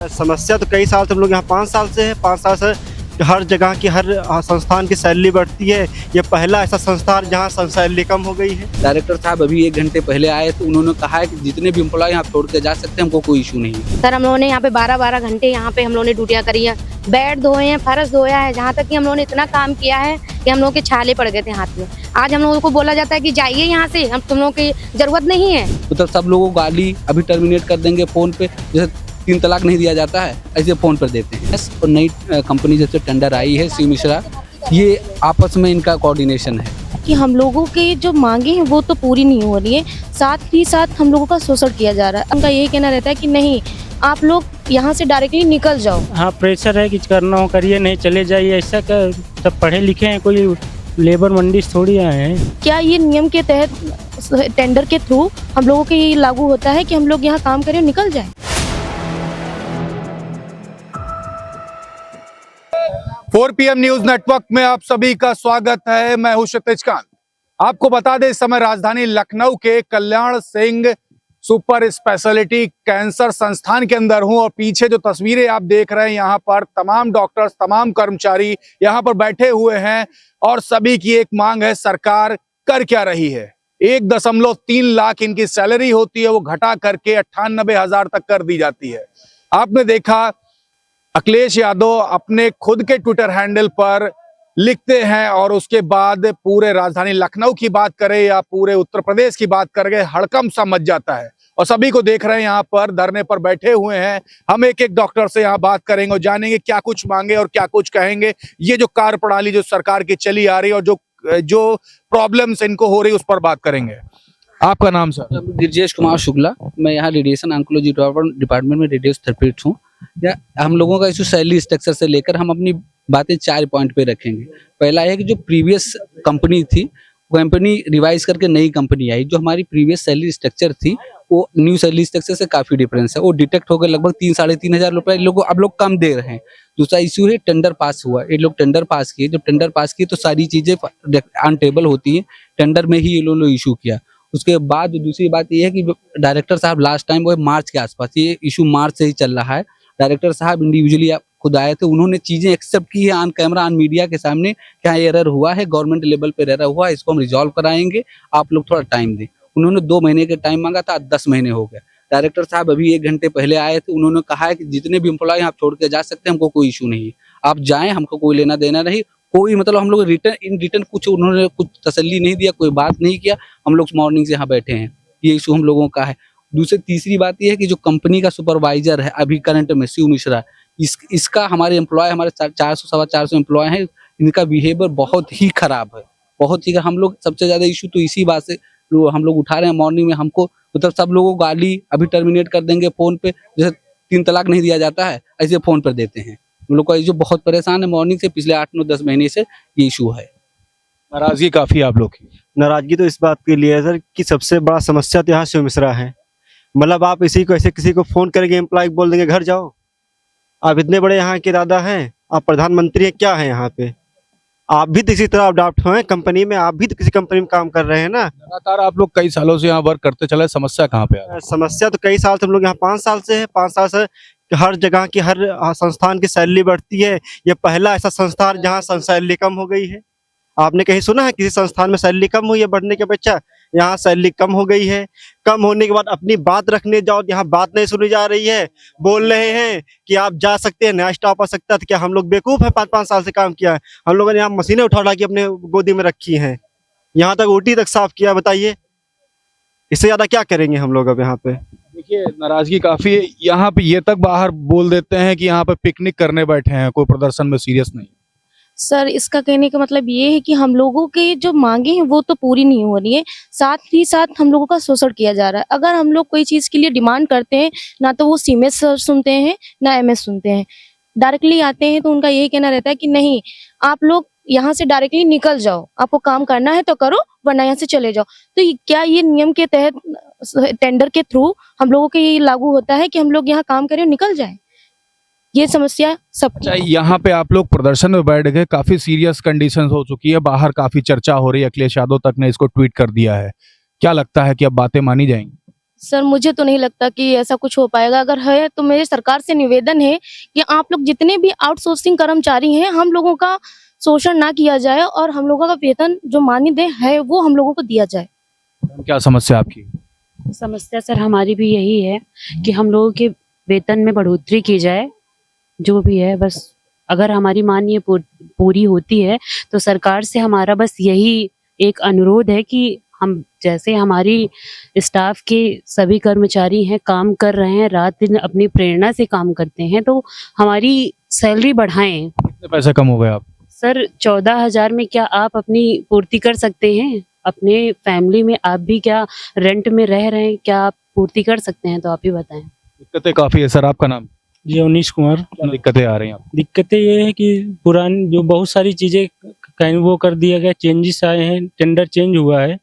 समस्या तो कई साल से हम लोग यहाँ 5 साल से है। 5 साल से हर जगह की हर संस्थान की सैलरी बढ़ती है। ये पहला ऐसा संस्थान जहाँ सैलरी कम हो गई है। डायरेक्टर साहब अभी 1 घंटे पहले आए तो उन्होंने कहा है कि जितने भी एम्प्लॉय यहाँ छोड़ के जा सकते हैं, हमको कोई इशू नहीं है। सर, हम लोगों ने यहाँ पे 12-12 घंटे यहाँ पे हम लोगों ने ड्यूटियाँ करी है, बेड धोए हैं, फर्श धोया है। जहाँ तक कि हम लोगों ने इतना काम किया है कि हम लोगों के छाले पड़ गए थे हाथ में। आज हम लोगों को बोला जाता है कि जाइए यहाँ से, हम तुम लोगों की जरूरत नहीं है। मतलब सब लोगों को गाली अभी टर्मिनेट कर देंगे फोन पे, जैसे 3 तलाक नहीं दिया जाता है ऐसे फोन पर देते हैं। और नई कंपनी जैसे टेंडर आई है शिव मिश्रा, ये आपस में इनका कोऑर्डिनेशन है कि हम लोगों की जो मांगे हैं वो तो पूरी नहीं हो रही है, साथ ही साथ हम लोगों का शोषण किया जा रहा है। उनका यही कहना रहता है कि नहीं, आप लोग यहाँ से डायरेक्टली निकल जाओ। हाँ, प्रेशर है कि करना हो करिए, नहीं चले जाइए। ऐसा कर सब पढ़े लिखे हैं, कोई लेबर मंडी थोड़ी आए हैं। क्या ये नियम के तहत टेंडर के थ्रू हम लोगों के ये लागू होता है कि हम लोग यहाँ काम करें और निकल जाए? 4 PM न्यूज नेटवर्क में आप सभी का स्वागत है। मैं हूं क्षितिज कांत। आपको बता दें, इस समय राजधानी लखनऊ के Kalyan Singh super speciality cancer संस्थान के अंदर हूं और पीछे जो तस्वीरें आप देख रहे हैं, यहाँ पर तमाम डॉक्टर्स, तमाम कर्मचारी यहाँ पर बैठे हुए हैं और सभी की एक मांग है, सरकार कर क्या रही है। 1.3 लाख इनकी सैलरी होती है, वो घटा करके 98,000 तक कर दी जाती है। आपने देखा अखिलेश यादव अपने खुद के ट्विटर हैंडल पर लिखते हैं और उसके बाद पूरे राजधानी लखनऊ की बात करें या पूरे उत्तर प्रदेश की बात करें, हड़कंप सा मच जाता है। और सभी को देख रहे हैं यहाँ पर धरने पर बैठे हुए हैं। हम एक एक डॉक्टर से यहाँ बात करेंगे और जानेंगे क्या कुछ मांगे और क्या कुछ कहेंगे। ये जो कार्य प्रणाली जो सरकार की चली आ रही है और जो प्रॉब्लम्स इनको हो रही है उस पर बात करेंगे। आपका नाम सर? गिरजेश कुमार शुक्ला, मैं यहाँ रेडिएशन ऑन्कोलॉजी डिपार्टमेंट में रेडियोथेरेपिस्ट हूँ। या हम लोगों का इशू सैलरी स्ट्रक्चर से लेकर हम अपनी बातें 4 पॉइंट पे रखेंगे। पहला है कि जो प्रीवियस कंपनी थी, वो कंपनी रिवाइज करके नई कंपनी आई। जो हमारी प्रीवियस सैलरी स्ट्रक्चर थी वो न्यू सैलरी स्ट्रक्चर से काफी डिफरेंस है। वो डिटेक्ट हो गए, लगभग 3-3.5 हजार रुपए लोग अब लोग कम दे रहे हैं। दूसरा इशू है टेंडर पास हुआ, ये लोग टेंडर पास किए। जब टेंडर पास किए तो सारी चीजें ऑन टेबल होती है, टेंडर में ही ये लोग इशू किया। उसके बाद दूसरी बात ये है कि डायरेक्टर साहब लास्ट टाइम वो मार्च के आसपास, ये इशू मार्च से ही चल रहा है। डायरेक्टर साहब इंडिविजुअली खुद आए थे, उन्होंने चीजें एक्सेप्ट की है ऑन कैमरा, ऑन मीडिया के सामने, क्या एरर हुआ है, गवर्नमेंट लेवल पे एरर हुआ है, इसको हम रिजॉल्व कराएंगे, आप लोग थोड़ा टाइम दें। उन्होंने 2 महीने के टाइम मांगा था, 10 महीने हो गए। डायरेक्टर साहब अभी 1 घंटे पहले आए थे, उन्होंने कहा है कि जितने भी एम्प्लॉय आप छोड़ के जा सकते हैं, हमको कोई इशू नहीं है, आप जाएं, हमको कोई लेना देना नहीं। कोई मतलब हम लोग रिटर्न कुछ उन्होंने कुछ तसल्ली नहीं दिया, कोई बात नहीं किया। हम लोग मॉर्निंग से यहाँ बैठे हैं, ये इशू हम लोगों का है। तीसरी बात यह है कि जो कंपनी का सुपरवाइजर है अभी करंट में शिव मिश्रा, इसका हमारे एम्प्लॉय, हमारे 400-450 एम्प्लॉय हैं, इनका बिहेवियर बहुत ही खराब है, बहुत ही। हम लोग सबसे ज्यादा इशू तो इसी बात से हम लोग उठा रहे हैं। मॉर्निंग में हमको मतलब सब लोगों को गाली अभी टर्मिनेट कर देंगे फोन पे, जैसे 3 तलाक नहीं दिया जाता है ऐसे फोन पर देते हैं। हम लोग का इशू बहुत परेशान है मॉर्निंग से, पिछले 8-9-10 महीने से ये इशू है। नाराजगी काफी है आप लोग की? नाराजगी तो इस बात के लिए है सर कि सबसे बड़ा समस्या तो यहाँ शिव मिश्रा है। मतलब आप इसी को ऐसे किसी को फोन करेंगे, एम्प्लॉय बोल देंगे घर जाओ। आप इतने बड़े यहाँ के दादा हैं, आप प्रधानमंत्री हैं, क्या है यहाँ पे? आप भी तो इसी तरह अडॉप्ट हुए हैं कंपनी में, आप भी तो किसी कंपनी में काम कर रहे हैं ना। लगातार आप लोग कई सालों से यहाँ वर्क करते चले, समस्या कहाँ पे आ? समस्या तो कई साल से हम लोग यहाँ 5 साल से है। 5 साल से हर जगह की हर संस्थान की सैलरी बढ़ती है। ये पहला ऐसा संस्थान जहाँ सैलरी कम हो गई है। आपने कहीं सुना है किसी संस्थान में सैलरी कम हुई है बढ़ने के अपेक्षा? यहाँ सैलरी कम हो गई है। कम होने के बाद अपनी बात रखने जाओ, यहाँ बात नहीं सुनी जा रही है। बोल रहे हैं कि आप जा सकते हैं, नया स्टाफ आ सकता है। तो क्या हम लोग बेवकूफ़ है? 5-5 साल से काम किया है हम लोगों ने, यहाँ मशीनें उठा के अपने गोदी में रखी हैं, यहाँ तक ओटी तक साफ किया। बताइए इससे ज्यादा क्या करेंगे हम लोग अब यहाँ पे? देखिए, नाराजगी काफी है। यहाँ पे ये तक बाहर बोल देते हैं कि यहाँ पे पिकनिक करने बैठे हैं, कोई प्रदर्शन में सीरियस नहीं। सर, इसका कहने का मतलब ये है कि हम लोगों की जो मांगे हैं वो तो पूरी नहीं हो रही है, साथ ही साथ हम लोगों का शोषण किया जा रहा है। अगर हम लोग कोई चीज के लिए डिमांड करते हैं, ना तो वो सीएमएस सर सुनते हैं ना एमएस सुनते हैं। डायरेक्टली आते हैं तो उनका यही कहना रहता है कि नहीं, आप लोग यहाँ से डायरेक्टली निकल जाओ, आपको काम करना है तो करो, वरना यहाँ से चले जाओ। तो क्या ये नियम के तहत टेंडर के थ्रू हम लोगों के ये लागू होता है कि हम लोग यहाँ काम करें और निकल जाए? ये समस्या सब। अच्छा, यहाँ पे आप लोग प्रदर्शन में बैठ गए, काफी सीरियस कंडीशन हो चुकी है, बाहर काफी चर्चा हो रही है, अखिलेश यादव तक ने इसको ट्वीट कर दिया है। क्या लगता है कि अब बातें मानी जाएंगी? सर मुझे तो नहीं लगता कि ऐसा कुछ हो पाएगा। अगर है तो मेरे सरकार से निवेदन है कि आप लोग जितने भी आउटसोर्सिंग कर्मचारी हैं, हम लोगों का शोषण ना किया जाए और हम लोगों का वेतन जो मानदेय है वो हम लोगों को दिया जाए। क्या समस्या आपकी? समस्या सर हमारी भी यही है कि हम लोगों के वेतन में बढ़ोतरी की जाए, जो भी है। बस अगर हमारी मांग ये पूरी होती है तो सरकार से हमारा बस यही एक अनुरोध है कि हम जैसे हमारी स्टाफ के सभी कर्मचारी हैं, काम कर रहे हैं, रात दिन अपनी प्रेरणा से काम करते हैं, तो हमारी सैलरी बढ़ाएं। कितने पैसे कम हो गए आप? सर 14,000 में क्या आप अपनी पूर्ति कर सकते हैं? अपने फैमिली में आप भी क्या रेंट में रह रहे हैं, क्या आप पूर्ति कर सकते हैं? तो आप ही बताएं। दिक्कतें काफी है सर। आपका नाम? जी अवनीश कुमार। क्या दिक्कतें आ रही हैं आपको? दिक्कतें ये है कि पुरानी जो बहुत सारी चीज़ें कहीं वो कर दिया गया, चेंजेस आए हैं, टेंडर चेंज हुआ है।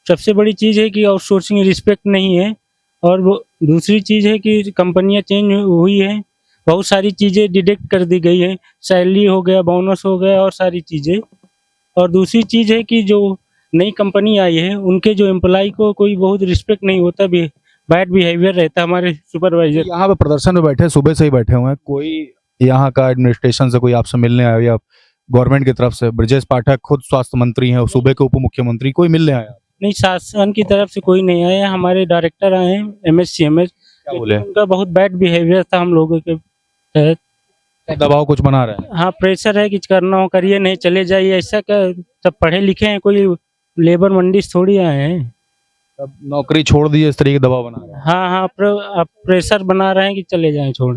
सबसे बड़ी चीज़ है कि आउटसोर्सिंग रिस्पेक्ट नहीं है, और वो दूसरी चीज़ है कि कंपनियां चेंज हुई हैं, बहुत सारी चीज़ें डिडक्ट कर दी गई है, सैलरी हो गया, बोनस हो गया और सारी चीज़ें। और दूसरी चीज़ है कि जो नई कंपनी आई है उनके जो एम्प्लॉय को कोई बहुत रिस्पेक्ट नहीं होता, भी बैड बिहेवियर रहता हमारे सुपरवाइजर। यहाँ पे प्रदर्शन में बैठे, सुबह से ही बैठे हुए हैं। कोई यहाँ का एडमिनिस्ट्रेशन से कोई आपसे मिलने आया या गवर्नमेंट की तरफ से? ब्रजेश पाठक खुद स्वास्थ्य मंत्री हैं, सूबे के उप मुख्यमंत्री, कोई मिलने आया? नहीं, शासन की तरफ से कोई नहीं आया। हमारे डायरेक्टर आए हैं MSCMS, क्या बोले? उनका बहुत बैड बिहेवियर था हम लोगों के तहत। दबाव कुछ बना रहे हैं? हाँ, प्रेशर है कि करना हो करिए, नहीं चले जाइए, ऐसा क्या? सब पढ़े लिखे हैं, कोई लेबर मंडी से थोड़ी आए हैं। अब नौकरी छोड़ दी, इस तरीके दबाव बना रहे हैं। हाँ, प्रेशर बना रहे हैं कि चले जाएं छोड़।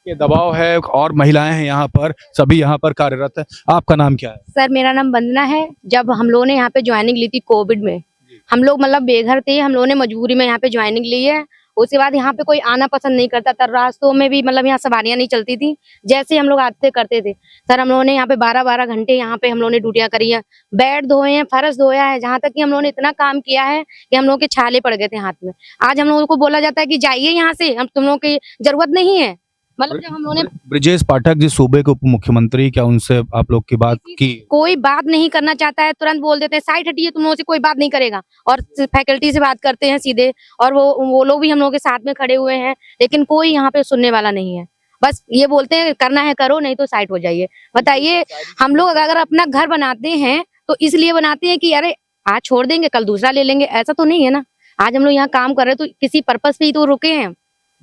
ये दबाव है। और महिलाएं हैं यहाँ पर, सभी यहाँ पर कार्यरत है। आपका नाम क्या है? सर मेरा नाम वंदना है। जब हम लोगों ने यहाँ पे ज्वाइनिंग ली थी कोविड में, हम लोग मतलब बेघर थे, हम लोगों ने मजबूरी में यहाँ पे ज्वाइनिंग ली है। उसके बाद यहाँ पे कोई आना पसंद नहीं करता था, रास्तों में भी मतलब यहाँ सवारियां नहीं चलती थी, जैसे हम लोग आते करते थे। सर हम लोगों ने यहाँ पे 12-12 घंटे यहाँ पे हम लोगों ने ड्यूटियां करी है, बेड धोए हैं, फर्श धोया है, जहाँ तक कि हम लोगों ने इतना काम किया है कि हम लोगों के छाले पड़ गए थे हाथ में। आज हम लोगों को बोला जाता है कि जाइए यहाँ से, हम तुम लोगों की जरूरत नहीं है। मतलब जब हम लोगों ने ब्रजेश पाठक जी सूबे के उप मुख्यमंत्री, क्या उनसे आप लोग की बात की? कोई बात नहीं करना चाहता है, तुरंत बोल देते हैं साइड हटिए, तुम लोगों से कोई बात नहीं करेगा, और फैकल्टी से बात करते हैं सीधे। और वो लोग भी हम लोगों के साथ में खड़े हुए हैं, लेकिन कोई यहाँ पे सुनने वाला नहीं है। बस ये बोलते हैं करना है करो, नहीं तो साइड हो जाइए। बताइए, हम लोग अगर अपना घर बनाते हैं तो इसलिए बनाते हैं कि अरे आज छोड़ देंगे कल दूसरा ले लेंगे, ऐसा तो नहीं है ना। आज हम लोग यहाँ काम कर रहे हैं तो किसी पर्पस पे ही तो रुके हैं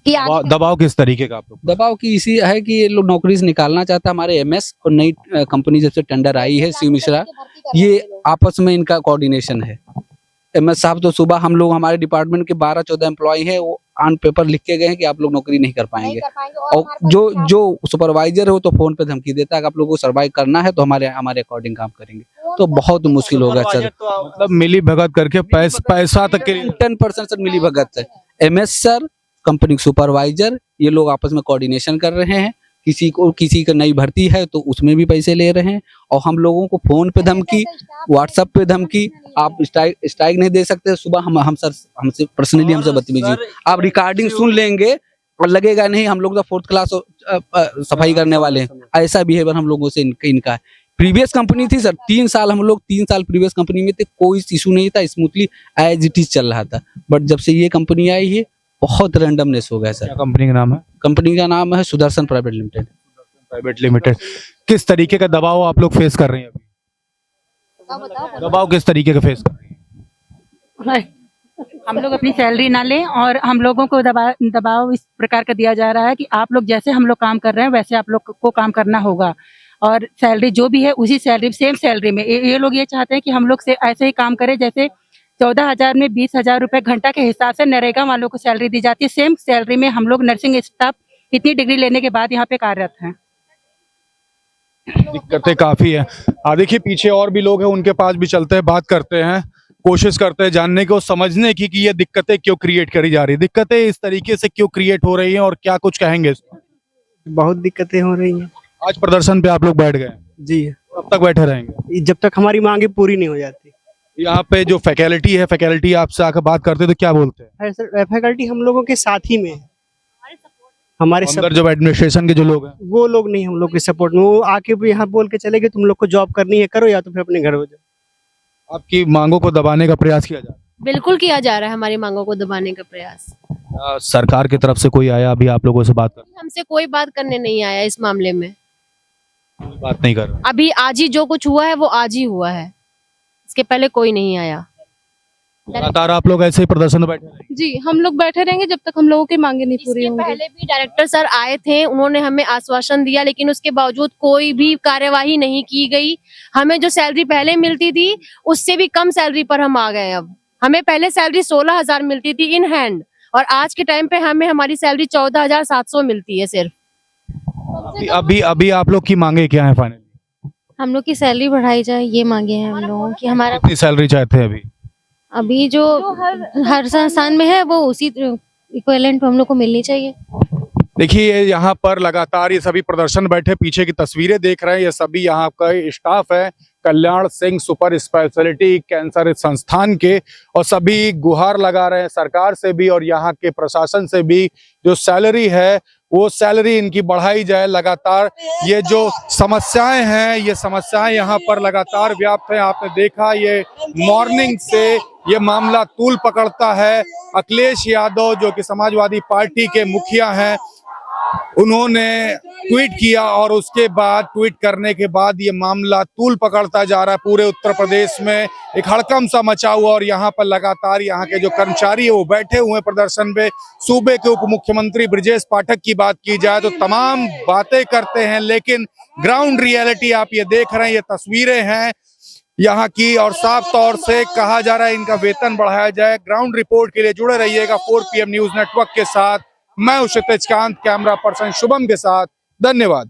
कि दबाव किस तरीके का आप लोग? दबाव की इसी है कि ये लोग नौकरी से निकालना चाहता है हमारे MS, और नई कंपनी जब से टेंडर आई है शिव मिश्रा, ये आपस में इनका कोऑर्डिनेशन है। MS साहब तो सुबह हम लोग, हमारे डिपार्टमेंट के 12-14 एम्प्लॉय हैं, वो ऑन पेपर लिख के गए हैं कि आप लोग नौकरी नहीं कर पाएंगे। और जो सुपरवाइजर है वो तो फोन पे धमकी देता है कि आप लोगों को सर्वाइव करना है तो हमारे अकॉर्डिंग काम करेंगे, तो बहुत मुश्किल होगा सर। मतलब मिली भगत करके पैसा तक के लिए 10% सर मिली भगत है। MS सर, कंपनी सुपरवाइजर, ये लोग आपस में कोऑर्डिनेशन कर रहे हैं। किसी का नई भर्ती है तो उसमें भी पैसे ले रहे हैं, और हम लोगों को फोन पे धमकी, व्हाट्सएप पे धमकी, आप स्ट्राइक नहीं दे सकते। सुबह हमसे पर्सनली हमसे बदतमीजी, आप रिकॉर्डिंग सुन लेंगे और लगेगा नहीं हम लोग तो 4th क्लास सफाई करने वाले हैं। ऐसा बिहेवियर हम लोगों से इनका है। प्रीवियस कंपनी थी सर, 3 साल हम लोग 3 साल प्रीवियस कंपनी में थे, कोई इशू नहीं था, स्मूथली एज इट इज चल रहा था। बट जब से ये कंपनी आई है बहुत रैंडमनेस हो गया सर। क्या कंपनी का नाम है? कंपनी का नाम है सुदर्शन प्राइवेट लिमिटेड। किस तरीके का दबाव आप लोग फेस कर रहे हैं अभी? दबाव किस तरीके का फेस कर रहे हैं? हम लोग अपनी सैलरी ना लें, और हम लोगों को दबाव इस प्रकार का दिया जा रहा है कि आप लोग जैसे हम लोग काम कर रहे हैं वैसे आप लोग को काम करना होगा, और सैलरी जो भी है उसी सैलरी, सेम सैलरी में। ये लोग ये चाहते हैं कि हम लोग से ऐसे ही काम करें जैसे 14,000 में 20,000 रुपए घंटा के हिसाब से नरेगा वालों को सैलरी दी जाती है, सेम सैलरी में हम लोग नर्सिंग स्टाफ इतनी डिग्री लेने के बाद यहाँ पे कार्यरत हैं। दिक्कतें काफी है। देखिए पीछे और भी लोग हैं, उनके पास भी चलते हैं, बात करते हैं, कोशिश करते हैं जानने को, समझने की कि ये दिक्कतें क्यों क्रिएट करी जा रही है, दिक्कतें इस तरीके से क्यों क्रिएट हो रही हैं, और क्या कुछ कहेंगे इस पर? बहुत दिक्कतें हो रही हैं आज प्रदर्शन पे आप लोग बैठ गए, जी। कब तक बैठे रहेंगे? जब तक हमारी मांगे पूरी नहीं हो जाती। यहाँ पे जो फैकल्टी है, फैकल्टी आपसे आकर बात करते हैं तो क्या बोलते हैं? फैकल्टी हम लोगों के साथ ही में है, हमारे अंदर जो एडमिनिस्ट्रेशन के जो लोग हैं वो लोग नहीं हम लोग के सपोर्ट में। वो आके भी यहाँ बोल के चले गए तुम लोग को जॉब करनी है करो, या तो फिर अपने घर हो जाओ। आपकी मांगों को दबाने का प्रयास किया जा रहा है। बिल्कुल किया जा रहा है हमारी मांगों को दबाने का प्रयास। सरकार की तरफ से कोई आया अभी आप लोगों से बात कर? हमसे कोई बात करने नहीं आया इस मामले में। कोई बात नहीं कर रहा। अभी आज ही जो कुछ हुआ है वो आज ही हुआ है, इसके पहले कोई नहीं आया। लगातार आप लोग ऐसे ही प्रदर्शन में बैठे रहेंगे? जी, हम लोग बैठे रहेंगे जब तक हम लोगों की मांगे नहीं पूरी इसके होंगी। पहले भी डायरेक्टर सर आए थे, उन्होंने हमें आश्वासन दिया, लेकिन उसके बावजूद कोई भी कार्यवाही नहीं की गई। हमें जो सैलरी पहले मिलती थी उससे भी कम सैलरी पर हम आ गए। अब हमें पहले सैलरी 16,000 मिलती थी इन हैंड, और आज के टाइम पे हमें हमारी सैलरी 14,700 मिलती है सिर्फ। अभी आप लोग की मांगे क्या है फाइनली? हम लोग की सैलरी बढ़ाई जाए, ये मांगे हैं हम लोगों की। हमारा कितनी सैलरी चाहते हैं अभी? अभी जो हर संस्थान में है वो उसी इक्विवेलेंट हम लोग को मिलनी चाहिए। देखिए यहाँ पर लगातार ये सभी प्रदर्शन बैठे, पीछे की तस्वीरें देख रहे हैं, ये सभी यहाँ का स्टाफ है Kalyan Singh super speciality cancer संस्थान के, और सभी गुहार लगा रहे हैं सरकार से भी और यहाँ के प्रशासन से भी, जो सैलरी है वो सैलरी इनकी बढ़ाई जाए। लगातार ये जो समस्याएं हैं, ये समस्याएं यहाँ पर लगातार व्याप्त है। आपने देखा ये मॉर्निंग से ये मामला तूल पकड़ता है। अखिलेश यादव जो कि समाजवादी पार्टी के मुखिया हैं, उन्होंने ट्वीट किया और उसके बाद ट्वीट करने के बाद ये मामला तूल पकड़ता जा रहा है। पूरे उत्तर प्रदेश में एक हड़कंप सा मचा हुआ, और यहाँ पर लगातार यहाँ के जो कर्मचारी है वो बैठे हुए हैं प्रदर्शन पे। सूबे के उप मुख्यमंत्री ब्रजेश पाठक की बात की जाए तो तमाम बातें करते हैं, लेकिन ग्राउंड रियलिटी आप ये देख रहे हैं, ये तस्वीरें हैं यहाँ की, और साफ तौर से कहा जा रहा है इनका वेतन बढ़ाया जाए। ग्राउंड रिपोर्ट के लिए जुड़े रहिएगा 4 PM न्यूज नेटवर्क के साथ। मैं हूं क्षितिज कांत, कैमरा पर्सन शुभम के साथ। धन्यवाद।